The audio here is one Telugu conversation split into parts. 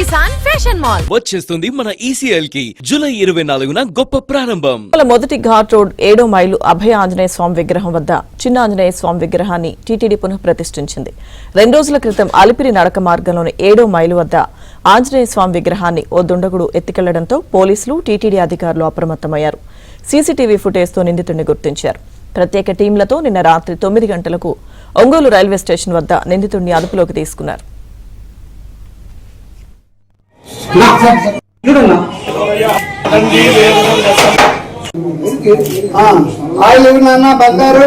కిసాన్ ఫ్యాషన్ మాల్ వచ్చేస్తుంది మన ECL కి జూలై 24న గొప్ప ప్రారంభం. మొదటి ఘాట్ రోడ్ 7వ మైలు అభయ ఆంజనేయ స్వామి విగ్రహం వద్ద చిన్న ఆంజనేయ స్వామి విగ్రహాన్ని టీటీడీ పునః ప్రతిష్ఠించింది. 2 రోజుల క్రితం అలిపిరి నడక మార్గంలోని 7వ మైలు వద్ద ఆంజనేయ స్వామి విగ్రహాన్ని ఓ దుండగుడు ఎత్తుకెళ్లడంతో పోలీసులు టీటీడీ అధికారులు అప్రమత్తమయ్యారు. సీసీటీవీ ఫుటేజ్తో నిందితుడిని గుర్తించారు. ప్రత్యేక టీంలతో నిన్న రాత్రి 9 గంటలకు ఒంగోలు రైల్వే స్టేషన్ వద్ద నిందితుడిని అదుపులోకి తీసుకున్నారు. బంగారు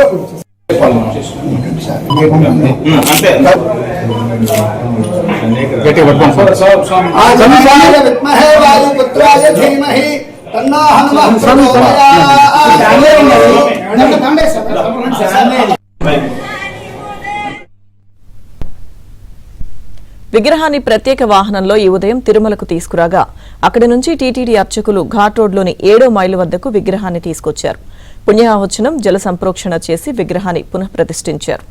విద్మహే వాయుపుత్రాయ ధీమహి తన్నో హనుమః విగ్రహాన్ని ప్రత్యేక వాహనంలో ఈ ఉదయం తిరుమలకు తీసుకురాగా అక్కడి నుంచి టీటీడీ అర్చకులు ఘాట్ రోడ్లోని 7వ మైలు వద్దకు విగ్రహాన్ని తీసుకొచ్చారు. పుణ్యాహవచనం జల సంప్రోక్షణ చేసి విగ్రహాన్ని పునః ప్రతిష్ఠించారు.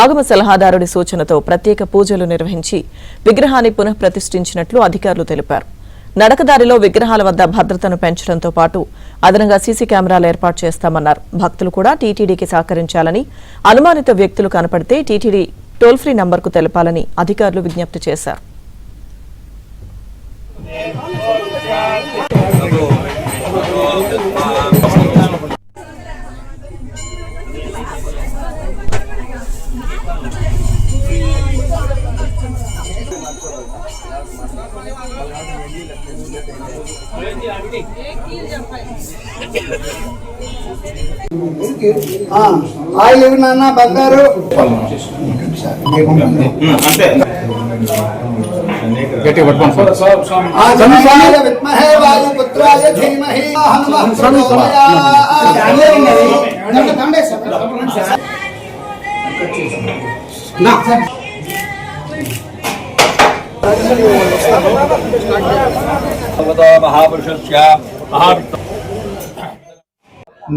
ఆగమ సలహాదారుడి సూచనతో ప్రత్యేక పూజలు నిర్వహించి విగ్రహాన్ని పునః ప్రతిష్ఠించినట్లు అధికారులు తెలిపారు. నడకదారిలో విగ్రహాల వద్ద భద్రతను పెంచడంతో పాటు అదనంగా సీసీ కెమెరాలు ఏర్పాటు చేస్తామన్నారు. భక్తులు కూడా టీటీడీకి సహకరించాలని, అనుమానిత వ్యక్తులు కనపడితే టీటీడీ టోల్ ఫ్రీ నంబర్కు తెలపాలని అధికారులు విజ్ఞప్తి చేశారు. ఆయిల్ నాన్న బంగారు విద్మహే వాయుపుత్రాయ ధీమహి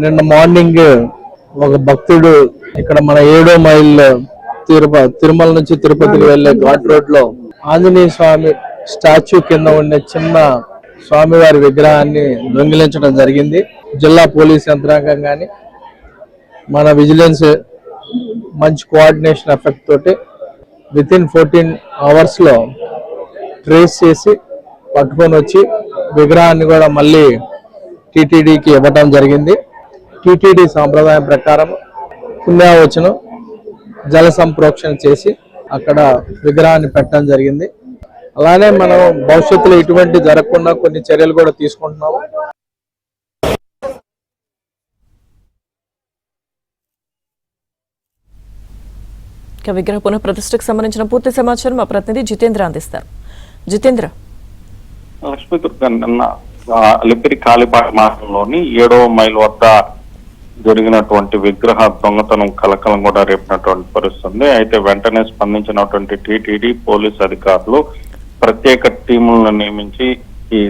నిన్న మార్నింగ్ ఒక భక్తుడు ఇక్కడ మన 7వ మైల్ తిరుమల నుంచి తిరుపతికి వెళ్లే ఘాట్ రోడ్ లో ఆంజనేయ స్వామి స్టాచ్యూ కింద ఉండే చిన్న స్వామివారి విగ్రహాన్ని దొంగిలించడం జరిగింది. జిల్లా పోలీస్ యంత్రాంగం కానీ మన విజిలెన్స్ మంచి కోఆర్డినేషన్ ఎఫెక్ట్ తోటి వితిన్ 14 hours లో ట్రేస్ చేసి పట్టుకొని వచ్చి విగ్రహాన్ని కూడా మళ్ళీ టీటీడీకి ఇవ్వడం జరిగింది. టీటీడీ సాంప్రదాయం ప్రకారం పుణ్యావచనం జల సంప్రోక్షణ చేసి అక్కడ విగ్రహాన్ని పెట్టడం జరిగింది. అలానే మనం భవిష్యత్తులో ఇటువంటి జరగకుండా కొన్ని చర్యలు కూడా తీసుకుంటున్నాము. విగ్రహ పునః ప్రతిష్టకు సంబంధించిన పూర్తి సమాచారం మా ప్రతినిధి జితేంద్ర అందిస్తారు. జితేంద్ర, లక్ష్మీదుర్గ నిన్న అలిపిరి కాలిబాట మార్గంలోని 7వ మైల్ వద్ద జరిగినటువంటి విగ్రహ దొంగతనం కలకలం కూడా రేపినటువంటి పరిస్థితుంది. అయితే వెంటనే స్పందించినటువంటి టీటీడీ పోలీసు అధికారులు ప్రత్యేక టీములను నియమించి ఈ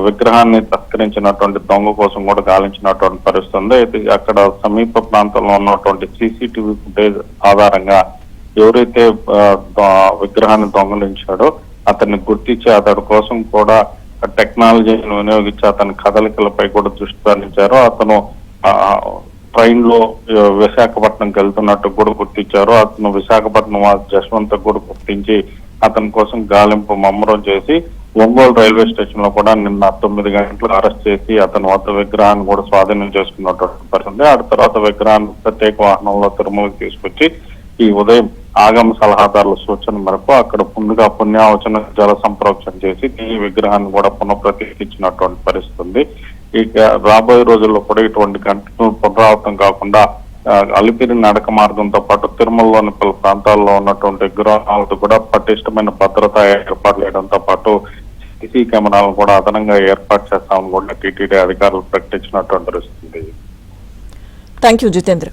విగ్రహాన్ని తస్కరించినటువంటి దొంగ కోసం కూడా గాలించినటువంటి పరిస్థితుంది. అయితే అక్కడ సమీప ప్రాంతంలో ఉన్నటువంటి సీసీటీవీ ఫుటేజ్ ఆధారంగా ఎవరైతే విగ్రహాన్ని దొంగలించాడో అతన్ని గుర్తించి అతడి కోసం కూడా టెక్నాలజీని వినియోగించి అతని కదలికలపై కూడా దృష్టి సారించారు. అతను ట్రైన్ లో విశాఖపట్నంకి వెళ్తున్నట్టు కూడా గుర్తించారు. అతను విశాఖపట్నం జశ్వంత్ కూడా గుర్తించి అతని కోసం గాలింపు ముమ్మరం చేసి ఒంగోలు రైల్వే స్టేషన్ లో కూడా నిన్న 9 గంటలకు అరెస్ట్ చేసి అతని వద్ద విగ్రహాన్ని కూడా స్వాధీనం చేసుకున్నటువంటి పరిస్థితి. ఆ తర్వాత విగ్రహాన్ని ప్రత్యేక వాహనంలో తిరుమలకి తీసుకొచ్చి ఈ ఉదయం ఆగమ సలహాదారుల సూచన మేరకు అక్కడ ముందుగా పుణ్యావచన జల సంప్రోక్షణ చేసి ఈ విగ్రహాన్ని కూడా పునఃప్రతిష్ఠించినటువంటి పరిస్థితి. ఇక రాబోయే రోజుల్లో కూడా ఇటువంటి ఘటనలు పునరావృతం కాకుండా అలిపిరి నడక మార్గంతో పాటు తిరుమలలోని పలు ప్రాంతాల్లో ఉన్నటువంటి విగ్రహాలకు కూడా పటిష్టమైన భద్రతా ఏర్పాట్లు చేయడంతో పాటు సీసీ కెమెరాలను కూడా అదనంగా ఏర్పాటు చేస్తామని కూడా టీటీడీ అధికారులు ప్రకటించినటువంటి పరిస్థితి. థాంక్యూ జితేంద్ర.